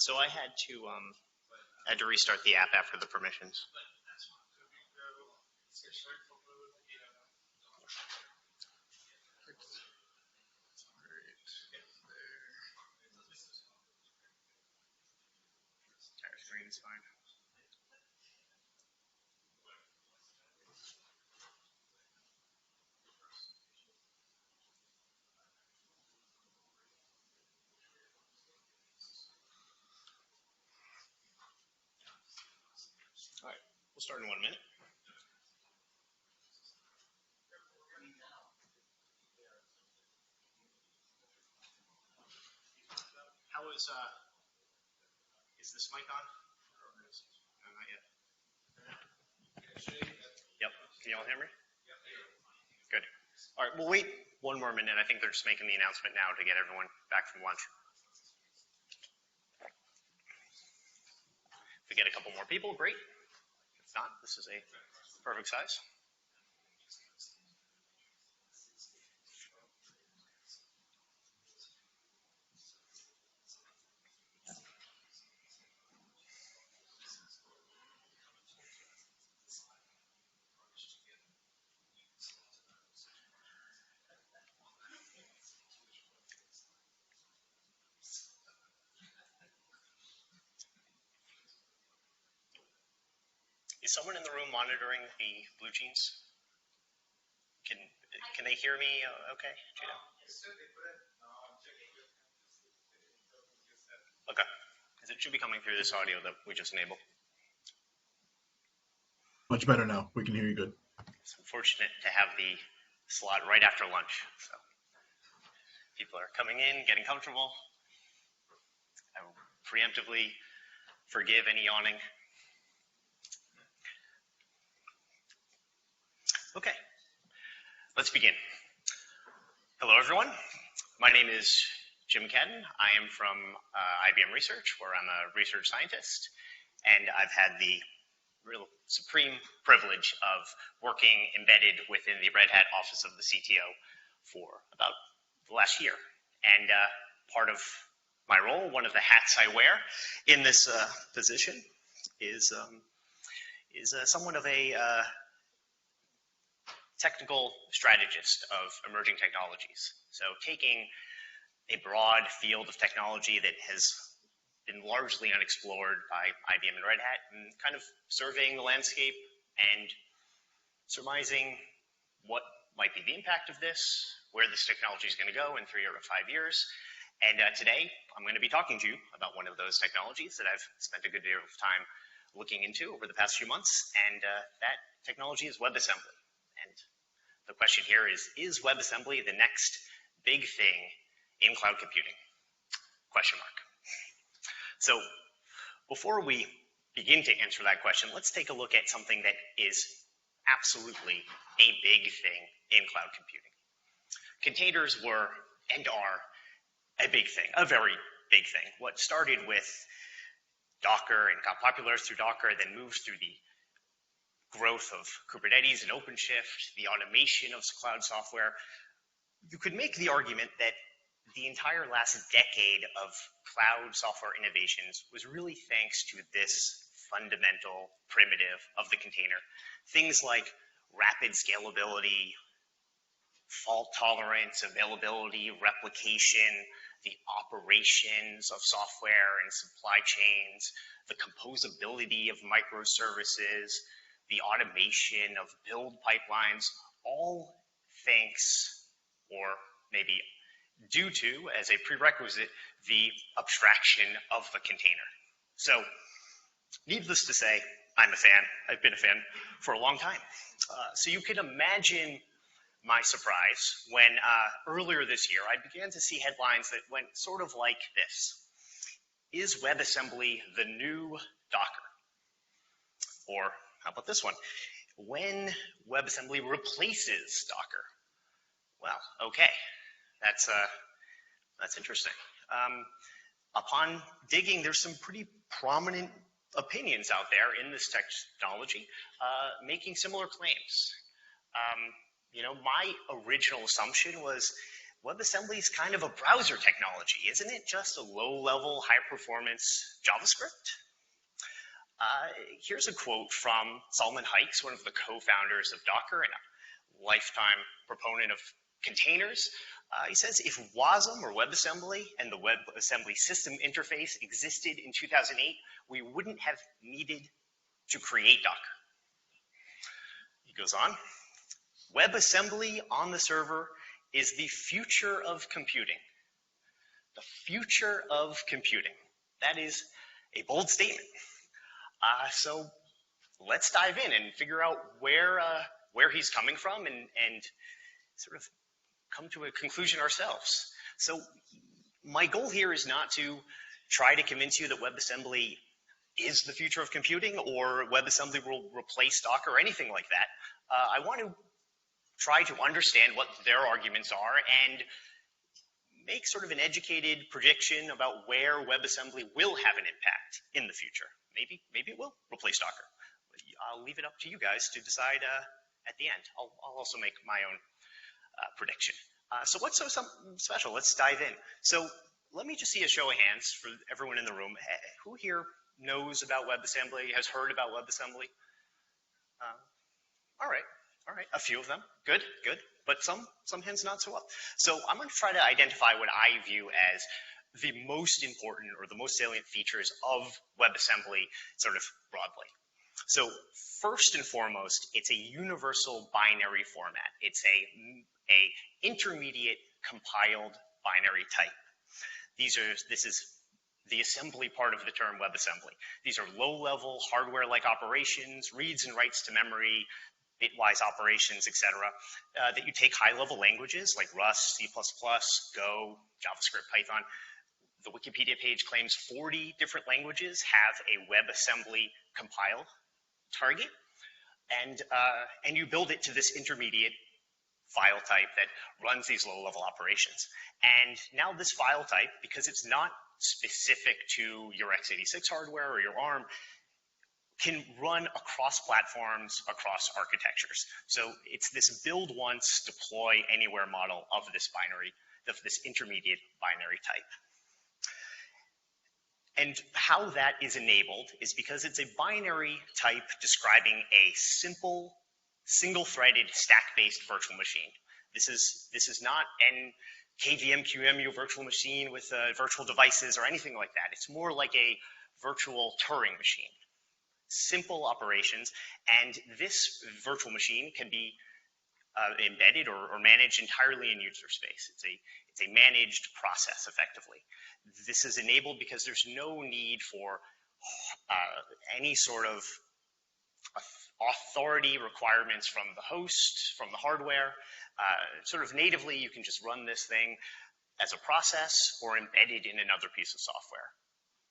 So I had to restart the app after the permissions. Entire screen is fine. All right, we'll start in 1 minute. How is this mic on? No, not yet. Yep. Can you all hear me? Good. All right, we'll wait 1 more minute. I think they're just making the announcement now to get everyone back from lunch. If we get a couple more people, great. If not, this is a perfect size. Is someone in the room monitoring the blue jeans? Can they hear me okay? Gina? Okay. Because it should be coming through this audio that we just enabled. Much better now. We can hear you good. It's unfortunate to have the slot right after lunch. So people are coming in, getting comfortable. I will preemptively forgive any yawning. Okay, let's begin. Hello, everyone. My name is Jim Cadden. I am from IBM Research, where I'm a research scientist, and I've had the real supreme privilege of working embedded within the Red Hat office of the CTO for about the last year. And part of my role, one of the hats I wear in this position, is somewhat of a technical strategist of emerging technologies. So taking a broad field of technology that has been largely unexplored by IBM and Red Hat and kind of surveying the landscape and surmising what might be the impact of this, where this technology is going to go in 3 or 5 years. And today, I'm going to be talking to you about one of those technologies that I've spent a good deal of time looking into over the past few months, and that technology is WebAssembly. And the question here is WebAssembly the next big thing in cloud computing? Question mark. So before we begin to answer that question, let's take a look at something that is absolutely a big thing in cloud computing. Containers were and are a big thing, a very big thing. What started with Docker and got popularized through Docker, then moved through the growth of Kubernetes and OpenShift, the automation of cloud software. You could make the argument that the entire last decade of cloud software innovations was really thanks to this fundamental primitive of the container. Things like rapid scalability, fault tolerance, availability, replication, the operations of software and supply chains, the composability of microservices, the automation of build pipelines, all thanks, or maybe due to, as a prerequisite, the abstraction of the container. So, needless to say, I'm a fan. I've been a fan for a long time. So you can imagine my surprise when earlier this year I began to see headlines that went sort of like this. Is WebAssembly the new Docker? Or how about this one? When WebAssembly replaces Docker? Well, okay, that's interesting. Upon digging, there's some pretty prominent opinions out there in this technology making similar claims. My original assumption was WebAssembly is kind of a browser technology, isn't it? Just a low-level, high-performance JavaScript? Here's a quote from Solomon Hykes, one of the co-founders of Docker and a lifetime proponent of containers. He says, if Wasm or WebAssembly and the WebAssembly system interface existed in 2008, we wouldn't have needed to create Docker. He goes on, WebAssembly on the server is the future of computing. The future of computing. That is a bold statement. So let's dive in and figure out where he's coming from and sort of come to a conclusion ourselves. So my goal here is not to try to convince you that WebAssembly is the future of computing or WebAssembly will replace Docker or anything like that. I want to try to understand what their arguments are and make sort of an educated prediction about where WebAssembly will have an impact in the future. Maybe it will replace Docker. I'll leave it up to you guys to decide at the end. I'll also make my own prediction. So what's so special? Let's dive in. So let me just see a show of hands for everyone in the room. Who here knows about WebAssembly, has heard about WebAssembly? All right, a few of them. Good. But some hands not so well. So I'm going to try to identify what I view as the most important or the most salient features of WebAssembly sort of broadly. So first and foremost, it's a universal binary format. It's a intermediate compiled binary type. This is the assembly part of the term WebAssembly. These are low-level hardware-like operations, reads and writes to memory, bitwise operations, etc., that you take high-level languages like Rust, C++, Go, JavaScript, Python. The Wikipedia page claims 40 different languages have a WebAssembly compile target, and you build it to this intermediate file type that runs these low-level operations. And now this file type, because it's not specific to your x86 hardware or your ARM, can run across platforms, across architectures. So it's this build once, deploy anywhere model of this binary, of this intermediate binary type. And how that is enabled is because it's a binary type describing a simple, single-threaded, stack-based virtual machine. This is not an KVM, QEMU virtual machine with virtual devices or anything like that. It's more like a virtual Turing machine. Simple operations, and this virtual machine can be embedded or managed entirely in user space. It's a managed process, effectively. This is enabled because there's no need for any sort of authority requirements from the host, from the hardware. Sort of natively, you can just run this thing as a process or embedded in another piece of software.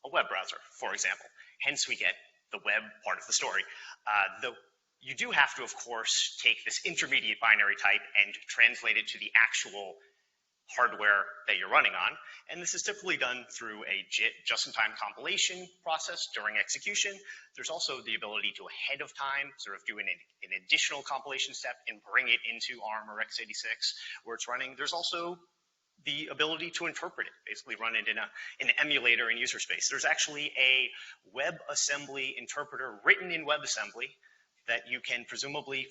A web browser, for example. Hence, we get the web part of the story. You do have to, of course, take this intermediate binary type and translate it to the actual hardware that you're running on. And this is typically done through a JIT, just-in-time compilation process during execution. There's also the ability to, ahead of time, sort of do an additional compilation step and bring it into ARM or x86 where it's running. There's also the ability to interpret it, basically run it in an emulator in user space. There's actually a WebAssembly interpreter written in WebAssembly that you can presumably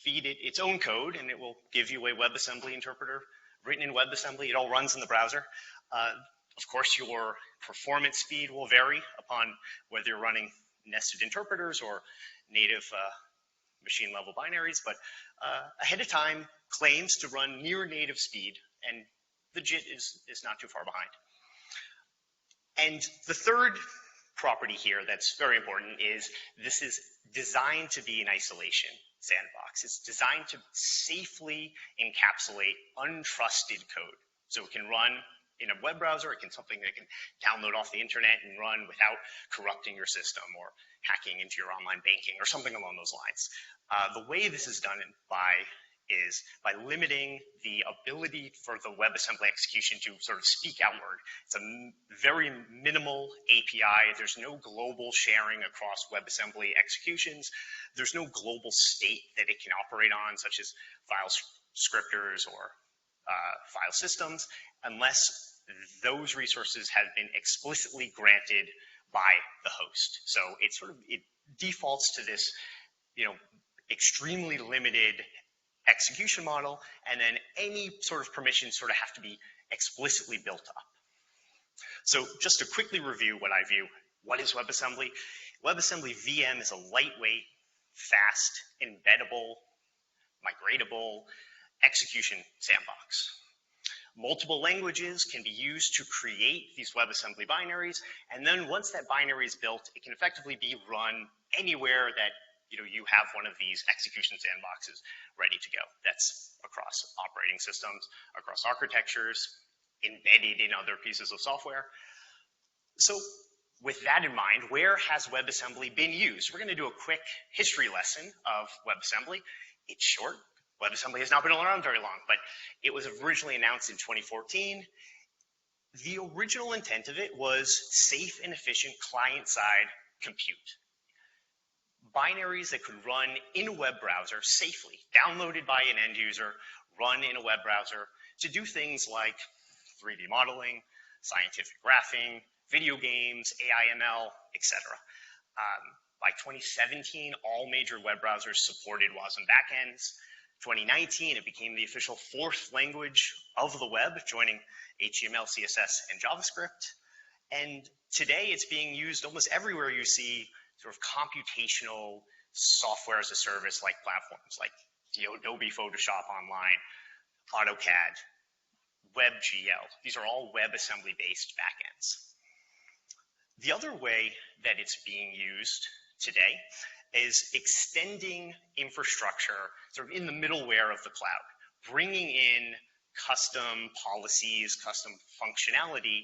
feed it its own code, and it will give you a WebAssembly interpreter written in WebAssembly. It all runs in the browser. Of course, your performance speed will vary upon whether you're running nested interpreters or native machine-level binaries, but ahead of time claims to run near native speed, and the JIT is not too far behind. And the third property here that's very important is this is designed to be an isolation sandbox. It's designed to safely encapsulate untrusted code. So it can run in a web browser, it can something that can download off the internet and run without corrupting your system or hacking into your online banking or something along those lines. The way this is done is by limiting the ability for the WebAssembly execution to sort of speak outward. It's a very minimal API. There's no global sharing across WebAssembly executions. There's no global state that it can operate on, such as file scripters or file systems unless those resources have been explicitly granted by the host. So it defaults to this, extremely limited execution model, and then any sort of permissions sort of have to be explicitly built up. So just to quickly review what is WebAssembly? WebAssembly VM is a lightweight, fast, embeddable, migratable execution sandbox. Multiple languages can be used to create these WebAssembly binaries, and then once that binary is built, it can effectively be run anywhere that you have one of these execution sandboxes ready to go. That's across operating systems, across architectures, embedded in other pieces of software. So with that in mind, where has WebAssembly been used? We're going to do a quick history lesson of WebAssembly. It's short. WebAssembly has not been around very long, but it was originally announced in 2014. The original intent of it was safe and efficient client-side compute. Binaries that could run in a web browser safely, downloaded by an end user, run in a web browser to do things like 3D modeling, scientific graphing, video games, AI/ML, etc. By 2017, all major web browsers supported Wasm backends. 2019, it became the official fourth language of the web, joining HTML, CSS, and JavaScript. And today, it's being used almost everywhere you see sort of computational software as a service like platforms like Adobe Photoshop Online, AutoCAD, WebGL. These are all WebAssembly-based backends. The other way that it's being used today is extending infrastructure sort of in the middleware of the cloud, bringing in custom policies, custom functionality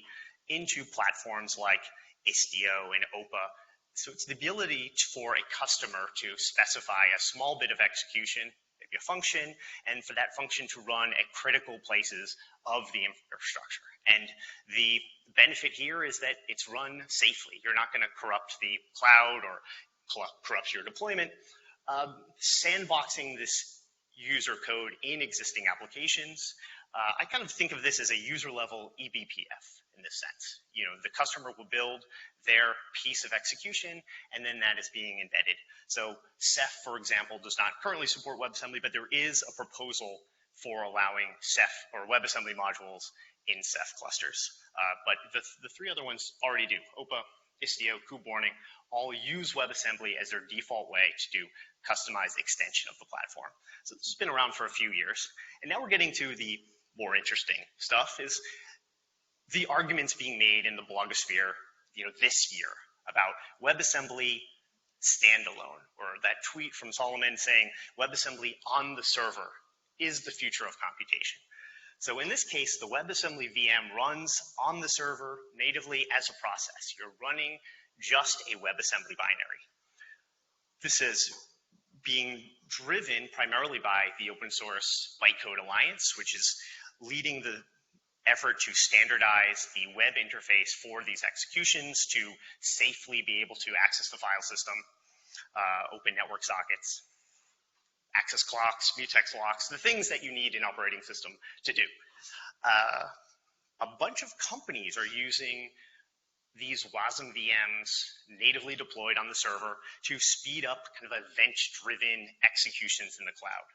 into platforms like Istio and OPA. So it's the ability for a customer to specify a small bit of execution, maybe a function, and for that function to run at critical places of the infrastructure. And the benefit here is that it's run safely. You're not going to corrupt the cloud or corrupt your deployment. Sandboxing this user code in existing applications, I kind of think of this as a user-level eBPF in this sense. The customer will build their piece of execution, and then that is being embedded. So Ceph, for example, does not currently support WebAssembly, but there is a proposal for allowing Ceph or WebAssembly modules in Ceph clusters. But the three other ones already do. OPA, Istio, KubeWarning all use WebAssembly as their default way to do customized extension of the platform. So this has been around for a few years. And now we're getting to the more interesting stuff, is the arguments being made in the blogosphere this year about WebAssembly standalone, or that tweet from Solomon saying WebAssembly on the server is the future of computation. So in this case, the WebAssembly VM runs on the server natively as a process. You're running just a WebAssembly binary. This is being driven primarily by the open source Bytecode Alliance, which is leading the effort to standardize the web interface for these executions to safely be able to access the file system, open network sockets, access clocks, mutex locks, the things that you need an operating system to do. A bunch of companies are using these Wasm VMs natively deployed on the server to speed up kind of event-driven executions in the cloud.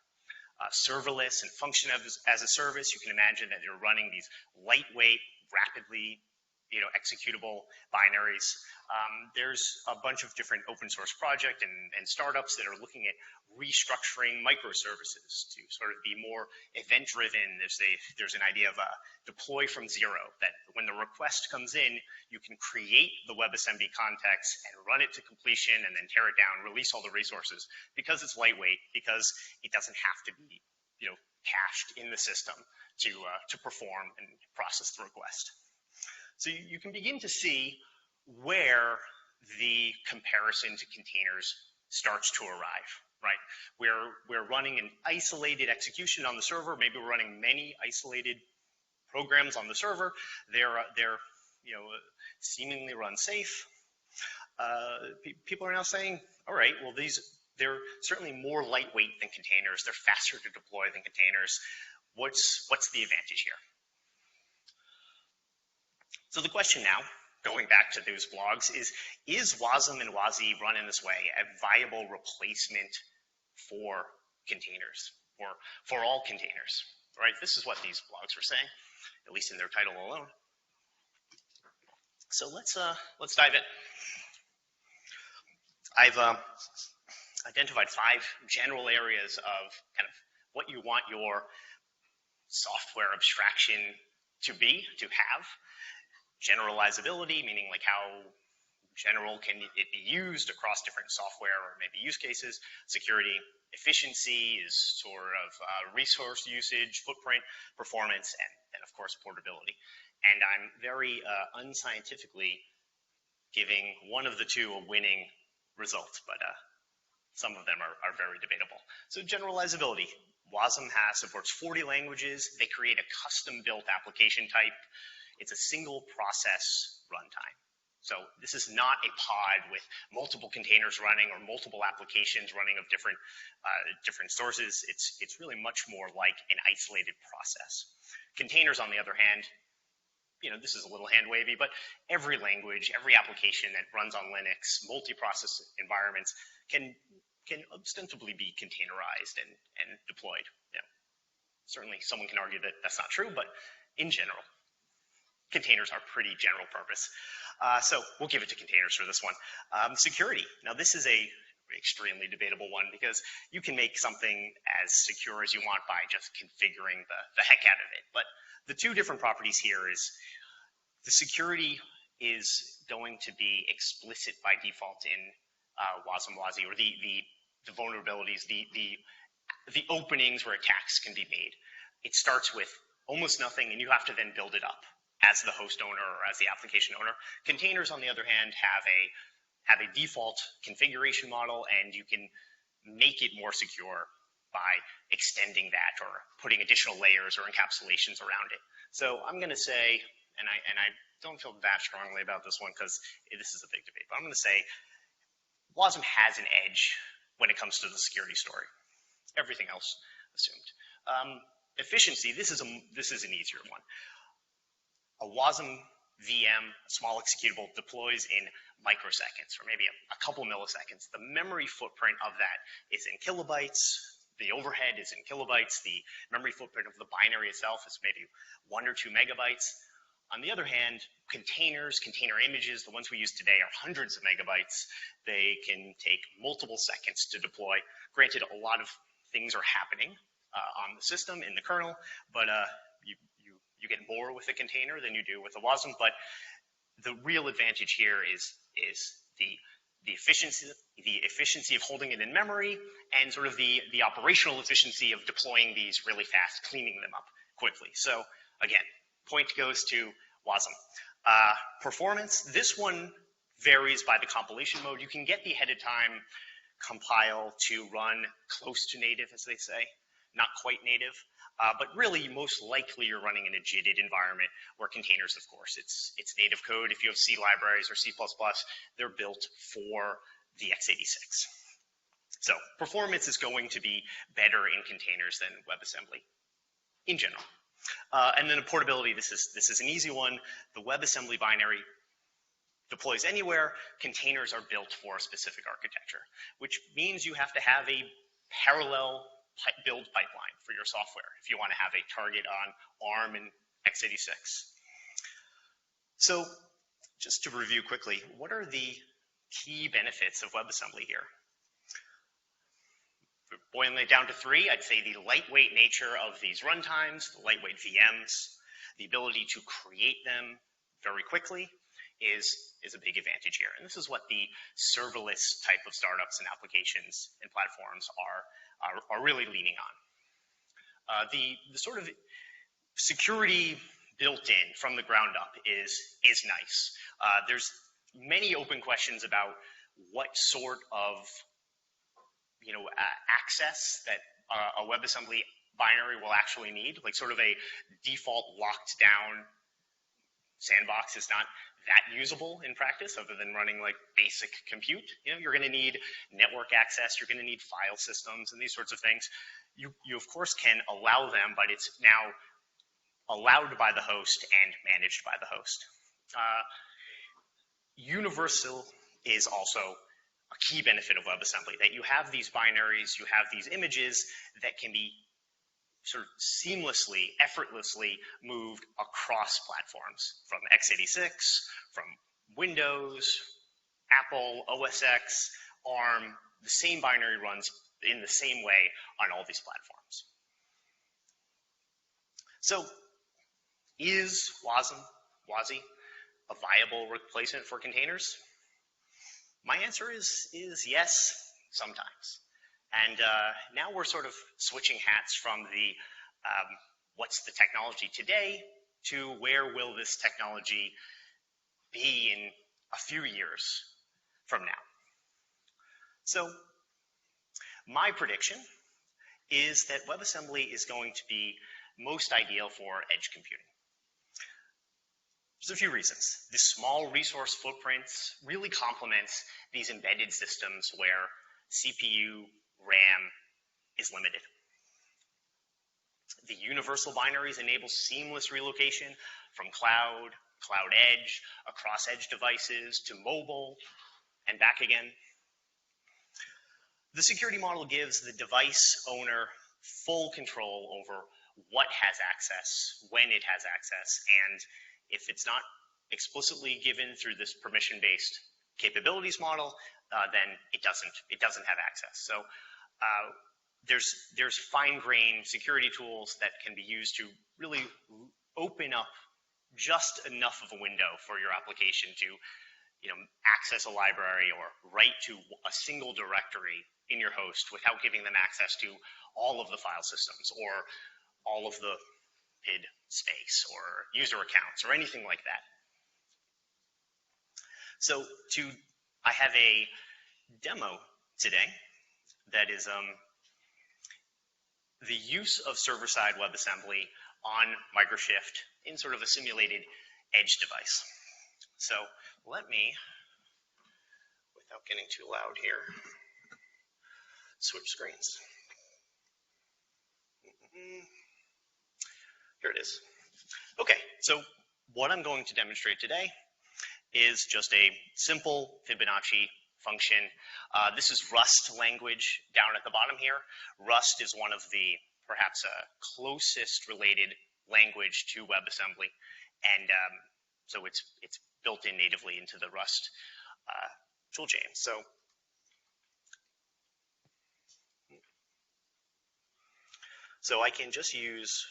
Serverless and function as a service, you can imagine that you're running these lightweight, rapidly executable binaries. There's a bunch of different open source projects and startups that are looking at restructuring microservices to sort of be more event driven. There's an idea of a deploy from zero, that when the request comes in, you can create the WebAssembly context and run it to completion and then tear it down, release all the resources, because it's lightweight, because it doesn't have to be cached in the system to perform and process the request. So you can begin to see where the comparison to containers starts to arrive, right? We're running an isolated execution on the server. Maybe we're running many isolated programs on the server. They're seemingly run safe. People are now saying, all right, well, they're certainly more lightweight than containers. They're faster to deploy than containers. what's the advantage here? So the question now, going back to those blogs, is Wasm and WASI run in this way a viable replacement for containers, or for all containers, right? This is what these blogs are saying, at least in their title alone. So let's dive in. I've identified 5 general areas of kind of what you want your software abstraction to have. Generalizability, meaning like how general can it be used across different software or maybe use cases. Security. Efficiency is sort of resource usage, footprint, performance, and of course portability. And I'm very unscientifically giving one of the 2 a winning result, but some of them are very debatable. So generalizability. Wasm supports 40 languages. They create a custom-built application type. It's a single process runtime. So this is not a pod with multiple containers running or multiple applications running of different sources. It's really much more like an isolated process. Containers, on the other hand, this is a little hand wavy, but every language, every application that runs on Linux, multi-process environments can ostensibly be containerized and deployed. Certainly someone can argue that that's not true, but in general, containers are pretty general purpose. So we'll give it to containers for this one. Security. Now this is a extremely debatable one because you can make something as secure as you want by just configuring the heck out of it. But the 2 different properties here is the security is going to be explicit by default in Wasm WASI, or the vulnerabilities, the openings where attacks can be made. It starts with almost nothing, and you have to then build it up as the host owner or as the application owner. Containers, on the other hand, have a default configuration model, and you can make it more secure by extending that or putting additional layers or encapsulations around it. So I'm going to say, and I don't feel that strongly about this one because this is a big debate, but I'm going to say Wasm has an edge when it comes to the security story. Everything else assumed. Efficiency, this is an easier one. A Wasm VM, a small executable, deploys in microseconds, or maybe a couple milliseconds. The memory footprint of that is in kilobytes. The overhead is in kilobytes. The memory footprint of the binary itself is maybe 1 or 2 megabytes. On the other hand, container images, the ones we use today, are hundreds of megabytes. They can take multiple seconds to deploy. Granted, a lot of things are happening on the system in the kernel, but you get more with a container than you do with a Wasm. But the real advantage here is the efficiency of holding it in memory, and sort of the operational efficiency of deploying these really fast, cleaning them up quickly. So again, point goes to Wasm. Performance, this one varies by the compilation mode. You can get the ahead of time compile to run close to native, as they say, not quite native. But really, most likely you're running in a JITted environment where containers, of course, it's native code. If you have C libraries or C++, they're built for the x86. So performance is going to be better in containers than WebAssembly in general. And then the portability, this is an easy one. The WebAssembly binary deploys anywhere. Containers are built for a specific architecture, which means you have to have a parallel build pipeline for your software if you want to have a target on ARM and x86. So just to review quickly, what are the key benefits of WebAssembly here? Boiling it down to 3, I'd say the lightweight nature of these runtimes, the lightweight VMs, the ability to create them very quickly is a big advantage here. And this is what the serverless type of startups and applications and platforms are really leaning on. The sort of security built in from the ground up is nice. There's many open questions about what sort of access that a WebAssembly binary will actually need, like sort of a default locked down sandbox is not that usable in practice other than running like basic compute. You know, you're going to need network access, you're going to need file systems and these sorts of things. You of course can allow them, but it's now allowed by the host and managed by the host. Universal is also a key benefit of WebAssembly, that you have these binaries, you have these images that can be sort of seamlessly, effortlessly moved across platforms, from x86, from Windows, Apple, OS X, ARM. The same binary runs in the same way on all these platforms. So, is WASI a viable replacement for containers? My answer is yes, sometimes. And now we're sort of switching hats from the what's the technology today to where will this technology be in a few years from now. So my prediction is that WebAssembly is going to be most ideal for edge computing. There's a few reasons. This small resource footprint really complements these embedded systems where CPU, RAM is limited. The universal binaries enable seamless relocation from cloud, cloud edge, across edge devices, to mobile, and back again. The security model gives the device owner full control over what has access, when it has access, and if it's not explicitly given through this permission-based capabilities model, then it doesn't have access. So there's fine-grained security tools that can be used to really open up just enough of a window for your application to, access a library or write to a single directory in your host without giving them access to all of the file systems or all of the PID space or user accounts or anything like that. So I have a demo today that is the use of server-side WebAssembly on Microshift in sort of a simulated edge device. So let me, without getting too loud here, switch screens. Here it is. Okay, so what I'm going to demonstrate today is just a simple Fibonacci function. This is Rust language down at the bottom here. Rust is one of the perhaps closest related language to WebAssembly, and so it's built in natively into the Rust toolchain. So I can just use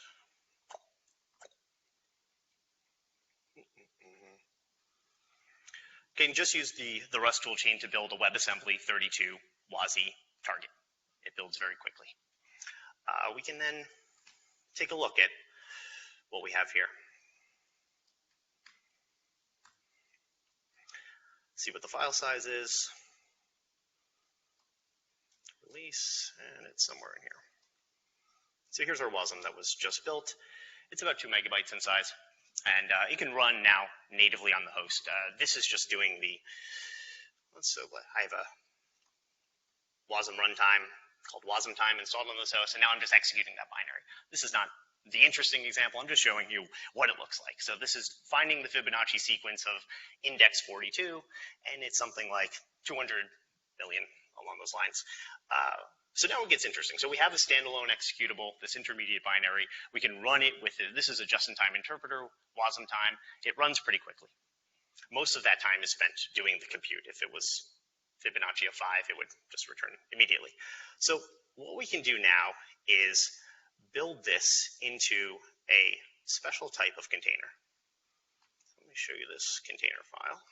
the Rust toolchain to build a WebAssembly 32 WASI target. It builds very quickly. We can then take a look at what we have here. See what the file size is. Release, and it's somewhere in here. So here's our Wasm that was just built. It's about 2 megabytes in size, and it can run now natively on the host. This is just doing I have a Wasm runtime called Wasm time installed on this host, and now I'm just executing that binary. This is not the interesting example. I'm just showing you what it looks like. So this is finding the Fibonacci sequence of index 42, and it's something like 200 million along those lines. So now it gets interesting. So we have a standalone executable, this intermediate binary. We can run it with it. This is a just-in-time interpreter, Wasm time. It runs pretty quickly. Most of that time is spent doing the compute. If it was Fibonacci of 5, it would just return immediately. So what we can do now is build this into a special type of container. Let me show you this container file.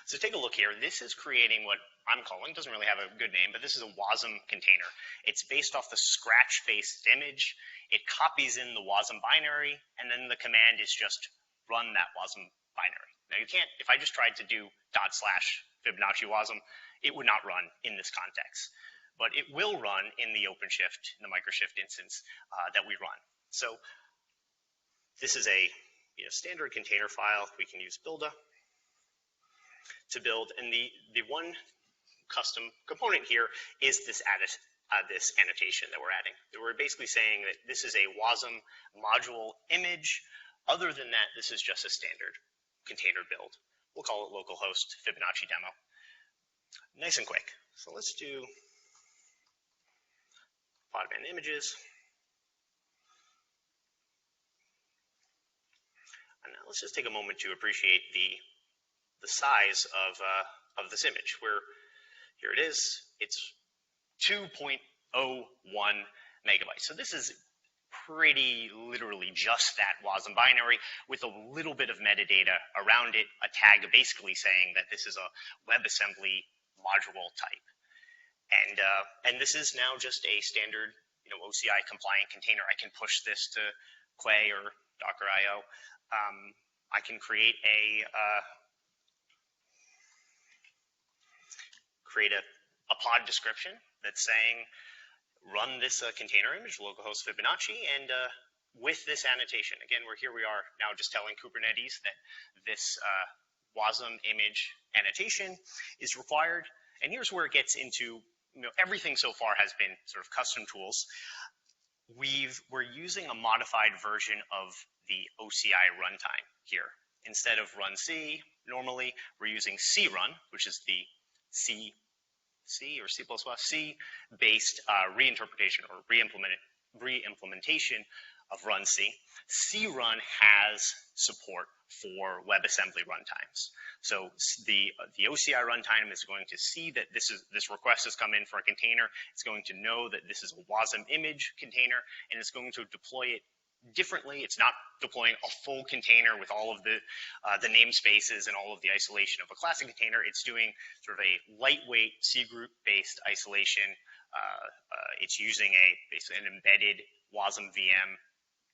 So take a look here. This is creating what I'm calling, doesn't really have a good name, but this is a Wasm container. It's based off the scratch-based image. It copies in the Wasm binary, and then the command is just run that Wasm binary. Now you can't, if I just tried to do / Fibonacci Wasm, it would not run in this context. But it will run in the OpenShift, in the Microshift instance that we run. So this is a standard container file. We can use builda to build, and the one custom component here is this this annotation that we're adding. We're basically saying that this is a Wasm module image. Other than that, this is just a standard container build. We'll call it localhost Fibonacci demo. Nice and quick. So let's do Podman images. And now let's just take a moment to appreciate the size of this image. Here it is. It's 2.01 megabytes. So this is pretty literally just that Wasm binary with a little bit of metadata around it, a tag basically saying that this is a WebAssembly module type. And this is now just a standard OCI compliant container. I can push this to Quay or Docker.io. I can create a pod description that's saying run this container image, localhost Fibonacci, and with this annotation. Again, we are now just telling Kubernetes that this Wasm image annotation is required. And here's where it gets into, everything so far has been sort of custom tools. We're using a modified version of the OCI runtime here. Instead of run C, normally we're using crun, which is the C or C++-based reinterpretation or re-implementation of run C. crun has support for WebAssembly runtimes. So the OCI runtime is going to see that this request has come in for a container. It's going to know that this is a Wasm image container, and it's going to deploy it differently. It's not deploying a full container with all of the namespaces and all of the isolation of a classic container. It's doing sort of a lightweight C group-based isolation. It's using basically an embedded Wasm VM,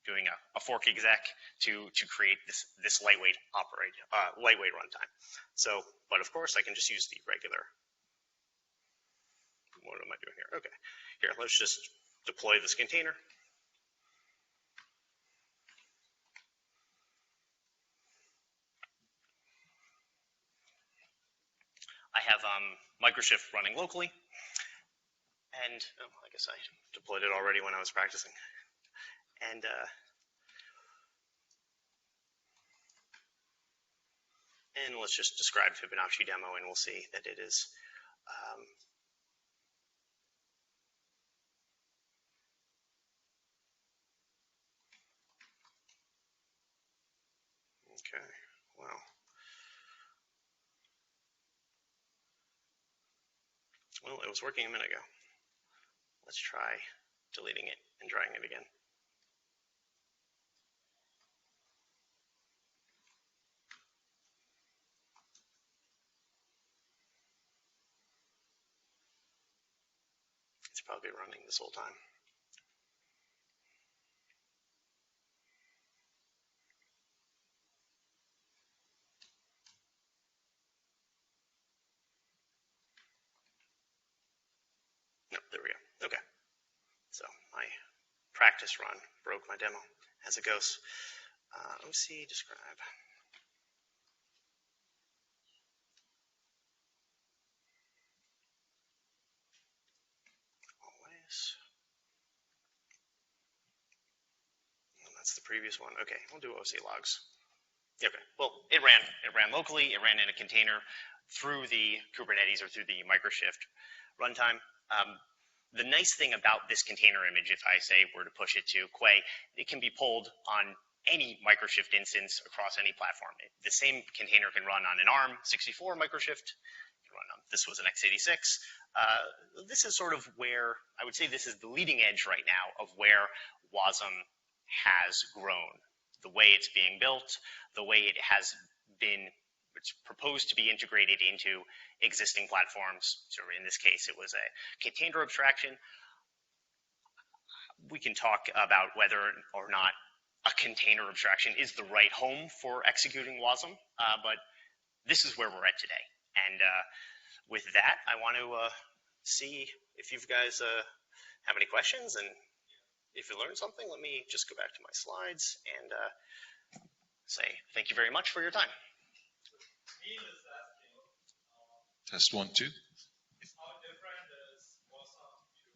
doing a fork exec to create this lightweight runtime. So, but of course I can just use the regular. What am I doing here? Okay, here, let's just deploy this container. I have Microshift running locally, and I guess I deployed it already when I was practicing. And let's just describe Fibonacci demo, and we'll see that it is okay. Wow. Well, it was working a minute ago. Let's try deleting it and trying it again. It's probably running this whole time. No, there we go. Okay. So my practice run broke my demo as it goes. OC describe. That's the previous one. Okay, we'll do OC logs. Okay, well, it ran locally. It ran in a container through the Kubernetes or through the Microshift runtime. The nice thing about this container image, if I say were to push it to Quay, it can be pulled on any Microshift instance across any platform. The same container can run on an ARM64 Microshift. This was an x86. This is sort of where, I would say this is the leading edge right now of where Wasm has grown. The way it's being built, the way it has been, it's proposed to be integrated into existing platforms. So in this case, it was a container abstraction. We can talk about whether or not a container abstraction is the right home for executing Wasm, but this is where we're at today. And with that, I want to see if you guys have any questions. And if you learned something, let me just go back to my slides and say thank you very much for your time. Test 1, 2. How different is Wasm to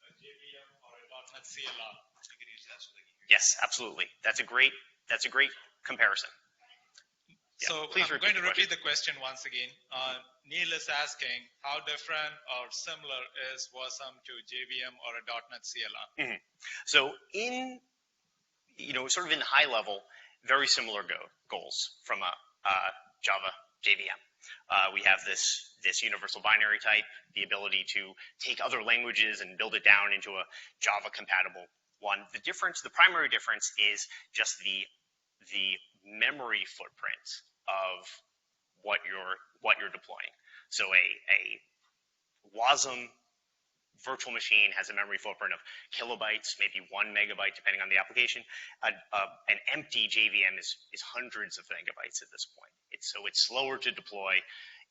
a JVM or a .NET CLR? Yes, absolutely. That's a great comparison. So please I'm going to repeat the question once again. Neil is asking, how different or similar is Wasm to JVM or a .NET CLR? Mm-hmm. So in, sort of in high level, very similar goals from a Java JVM. We have this universal binary type, the ability to take other languages and build it down into a Java compatible one. The primary difference is just the memory footprint of what you're deploying. So a Wasm virtual machine has a memory footprint of kilobytes, maybe 1 megabyte, depending on the application. An empty JVM is hundreds of megabytes at this point. So it's slower to deploy.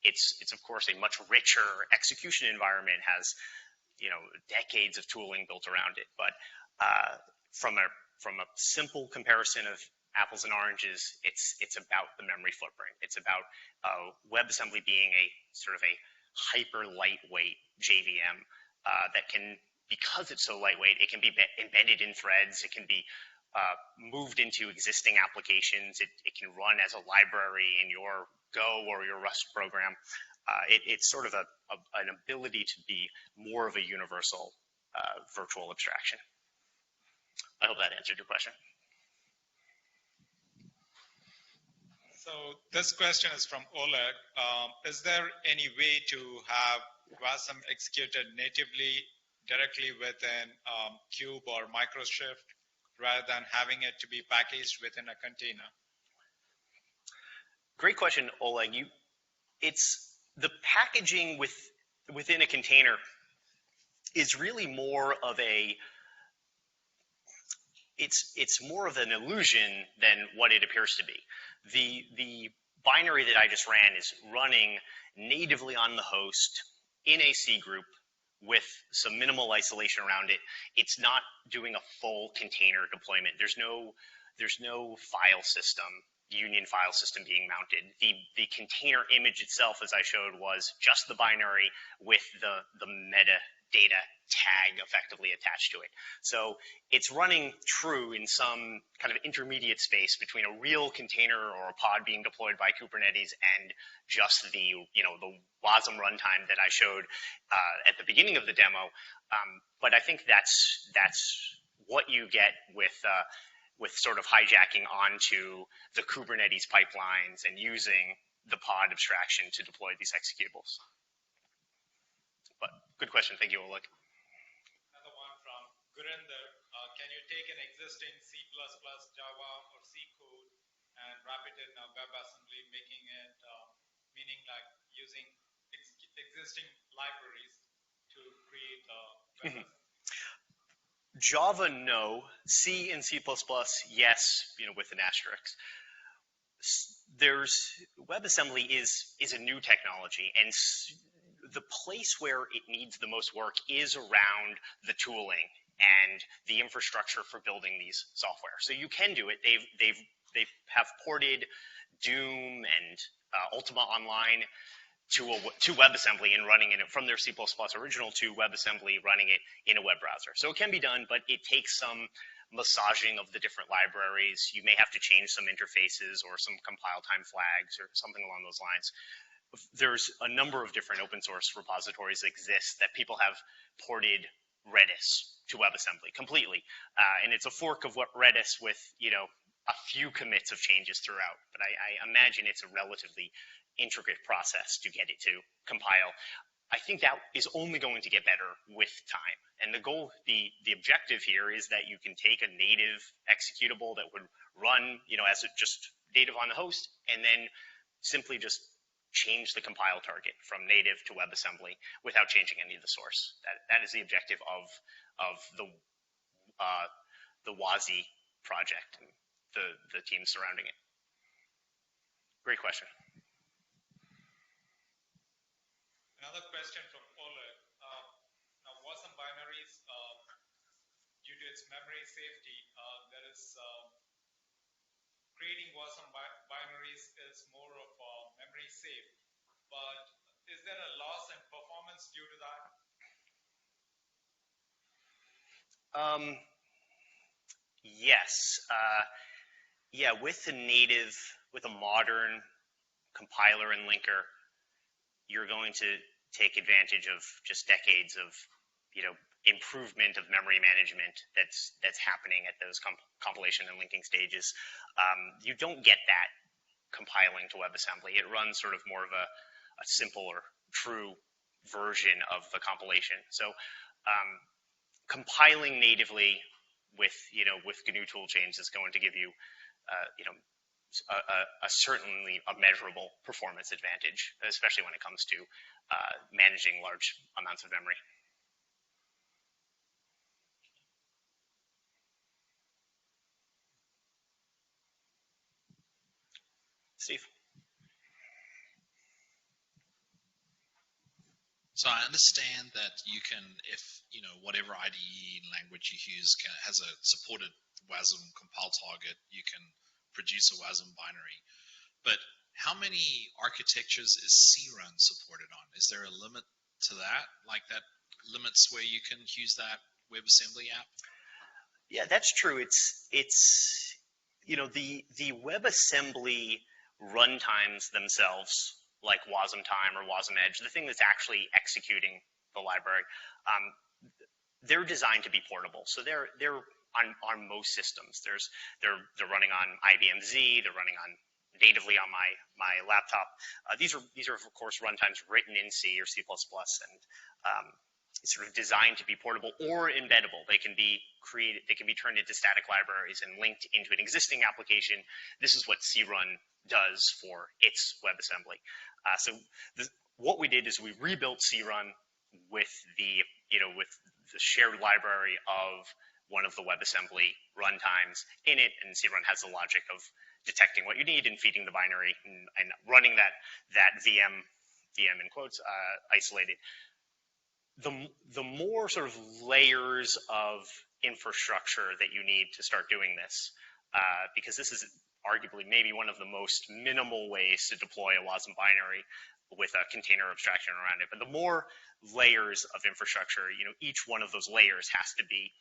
It's of course a much richer execution environment, has decades of tooling built around it. But from a simple comparison of apples and oranges, it's about the memory footprint. It's about WebAssembly being a sort of a hyper lightweight JVM that can, because it's so lightweight, it can be embedded in threads. It can be moved into existing applications. It can run as a library in your Go or your Rust program. It's sort of an ability to be more of a universal virtual abstraction. I hope that answered your question. So this question is from Oleg. Is there any way to have Wasm executed natively directly within Cube or Microshift rather than having it to be packaged within a container? Great question, Oleg. It's the packaging within a container is really more of it's more of an illusion than what it appears to be. The binary that I just ran is running natively on the host in a C group with some minimal isolation around it. It's not doing a full container deployment. There's no file system, union file system being mounted. The container image itself, as I showed, was just the binary with the metadata tag effectively attached to it. So it's running true in some kind of intermediate space between a real container or a pod being deployed by Kubernetes and just the Wasm runtime that I showed at the beginning of the demo. But I think that's what you get with sort of hijacking onto the Kubernetes pipelines and using the pod abstraction to deploy these executables. But good question. Thank you, Oleg. Another one from Gurinder. Can you take an existing C++, Java, or C code and wrap it in WebAssembly, meaning like using existing libraries to create WebAssembly? Java, no. C and C++, yes, with an asterisk. WebAssembly is a new technology, and the place where it needs the most work is around the tooling and the infrastructure for building these software. So you can do it. They have ported Doom and Ultima Online to WebAssembly and running it from their C++ original to WebAssembly, running it in a web browser. So it can be done, but it takes some massaging of the different libraries. You may have to change some interfaces or some compile time flags or something along those lines. There's a number of different open source repositories that exist that people have ported Redis to WebAssembly completely. And it's a fork of what Redis with, a few commits of changes throughout. But I imagine it's a relatively intricate process to get it to compile. I think that is only going to get better with time. And the goal, the objective here is that you can take a native executable that would run, as just native on the host, and then simply just change the compile target from native to WebAssembly without changing any of the source. That is the objective of the WASI project and the team surrounding it. Great question. Another question from Oleg. Now, Wasm binaries, due to its its memory safety, there is creating Wasm binaries is more of memory safe. But is there a loss in performance due to that? Yes. Yeah, with a modern compiler and linker, you're going to take advantage of just decades of, improvement of memory management that's happening at those compilation and linking stages. You don't get that compiling to WebAssembly. It runs sort of more of a simple or true version of the compilation. So compiling natively with GNU toolchains is going to give you certainly a measurable performance advantage, especially when it comes to managing large amounts of memory. Steve? So I understand that you can, if, whatever IDE language you use has a supported Wasm compile target, you can produce a Wasm binary. But how many architectures is crun supported on? Is there a limit to that? Like that limits where you can use that WebAssembly app? Yeah, that's true. It's the WebAssembly runtimes themselves, like Wasm Time or Wasm Edge, the thing that's actually executing the library, they're designed to be portable. So they're on most systems. They're running on IBM Z. They're running on natively on my laptop. These are of course runtimes written in C or C++, and it's sort of designed to be portable or embeddable. They can be created. They can be turned into static libraries and linked into an existing application. This is what crun does for its WebAssembly. What we did is we rebuilt crun with the shared library of one of the WebAssembly runtimes in it, and crun has the logic of detecting what you need and feeding the binary and running that VM in quotes isolated. The more sort of layers of infrastructure that you need to start doing this, because this is arguably maybe one of the most minimal ways to deploy a Wasm binary with a container abstraction around it. But the more layers of infrastructure, each one of those layers has to be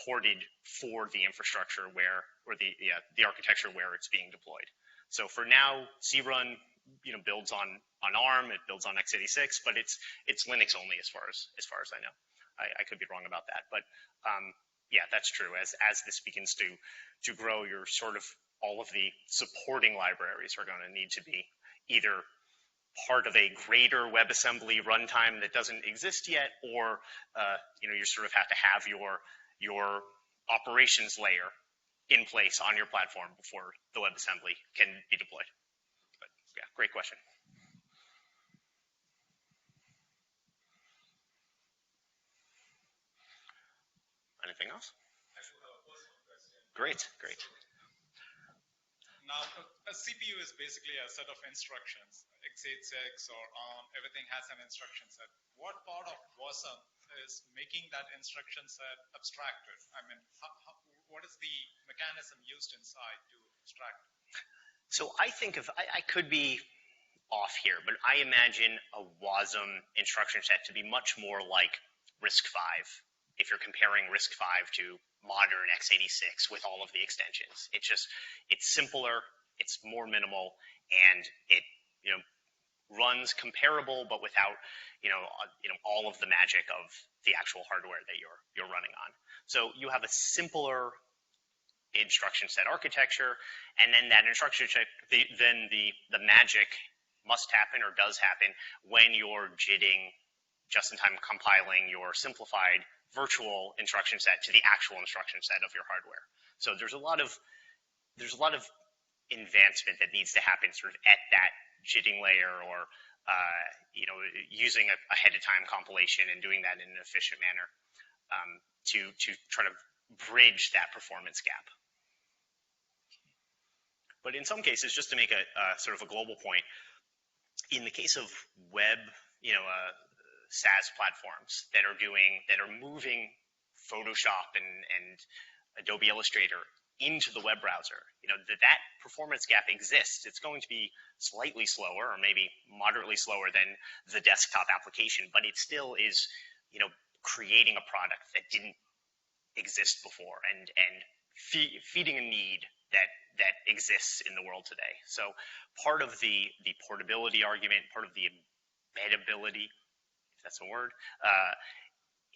ported for the infrastructure or the architecture where it's being deployed. So for now, crun builds on ARM, it builds on x86, but it's Linux only as far as I know. I could be wrong about that, but yeah, that's true. As this begins to grow, you're sort of all of the supporting libraries are going to need to be either part of a greater WebAssembly runtime that doesn't exist yet, or you sort of have to have your operations layer in place on your platform before the WebAssembly can be deployed. But yeah, great question. Anything else? I should have a personal question. Great. Now, a CPU is basically a set of instructions, x86 or ARM, everything has an instruction set. What part of Wasm is making that instruction set abstracted? I mean, what is the mechanism used inside to abstract? So I could be off here, but I imagine a Wasm instruction set to be much more like RISC-V, if you're comparing RISC-V to modern x86 with all of the extensions. It's simpler, it's more minimal, and it runs comparable, but without all of the magic of the actual hardware that you're running on. So you have a simpler instruction set architecture, and then that instruction set, then the magic must happen or does happen when you're JITting, just-in-time compiling your simplified virtual instruction set to the actual instruction set of your hardware. So there's a lot of advancement that needs to happen sort of at that JITting layer, or using a ahead-of-time compilation and doing that in an efficient manner to try to bridge that performance gap. But in some cases, just to make a sort of a global point, in the case of web, SaaS platforms that are moving Photoshop and Adobe Illustrator into the web browser. That performance gap exists. It's going to be slightly slower or maybe moderately slower than the desktop application, but it still is, creating a product that didn't exist before and feeding a need that exists in the world today. So part of the portability argument, part of the embeddability, if that's a word,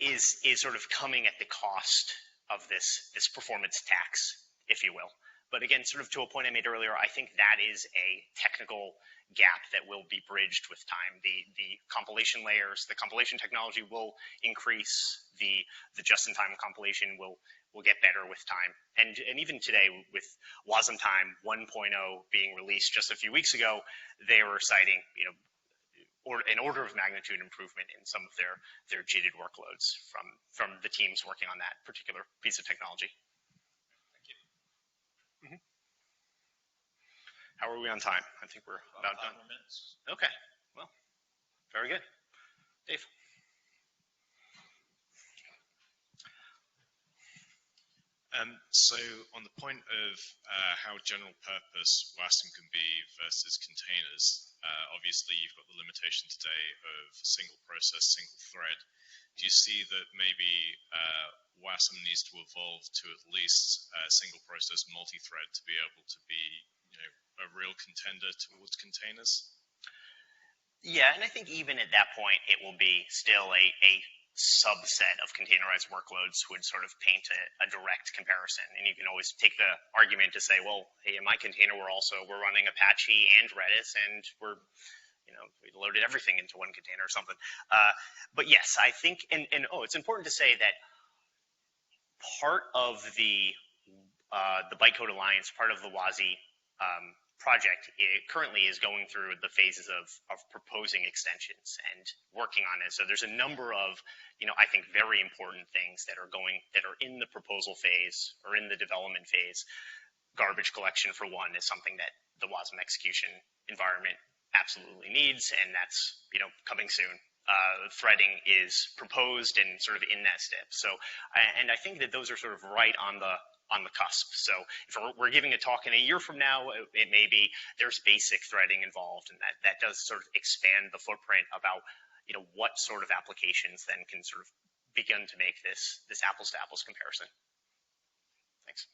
is sort of coming at the cost of this performance tax, if you will. But again, sort of to a point I made earlier, I think that is a technical gap that will be bridged with time. The compilation layers, the compilation technology will increase. The just-in-time compilation will get better with time. And even today, with Wasm Time 1.0 being released just a few weeks ago, they were citing, an order of magnitude improvement in some of their JITted workloads from the teams working on that particular piece of technology. How are we on time? I think we're about done. 5 minutes. Okay. Well, very good. Dave. So on the point of how general purpose Wasm can be versus containers, obviously you've got the limitation today of single process, single thread. Do you see that maybe Wasm needs to evolve to at least single process multi-thread to be able to be a real contender towards containers? Yeah, and I think even at that point, it will be still a subset of containerized workloads would sort of paint a direct comparison. And you can always take the argument to say, well, hey, in my container, we're running Apache and Redis, and we loaded everything into one container or something. But yes, I think, it's important to say that part of the Bytecode Alliance, part of the WASI project, currently is going through the phases of proposing extensions and working on it. So there's a number of, I think very important things that are in the proposal phase or in the development phase. Garbage collection, for one, is something that the Wasm execution environment absolutely needs, and that's, coming soon. Threading is proposed and sort of in that step. So, and I think that those are sort of right on the cusp. So if we're giving a talk in a year from now, it may be there's basic threading involved, and that does sort of expand the footprint about what sort of applications then can sort of begin to make this apples to apples comparison. Thanks.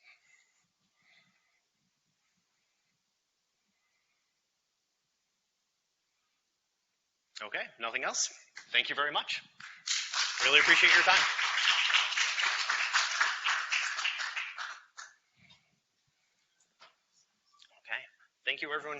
Okay, nothing else? Thank you very much. Really appreciate your time. Okay, thank you everyone.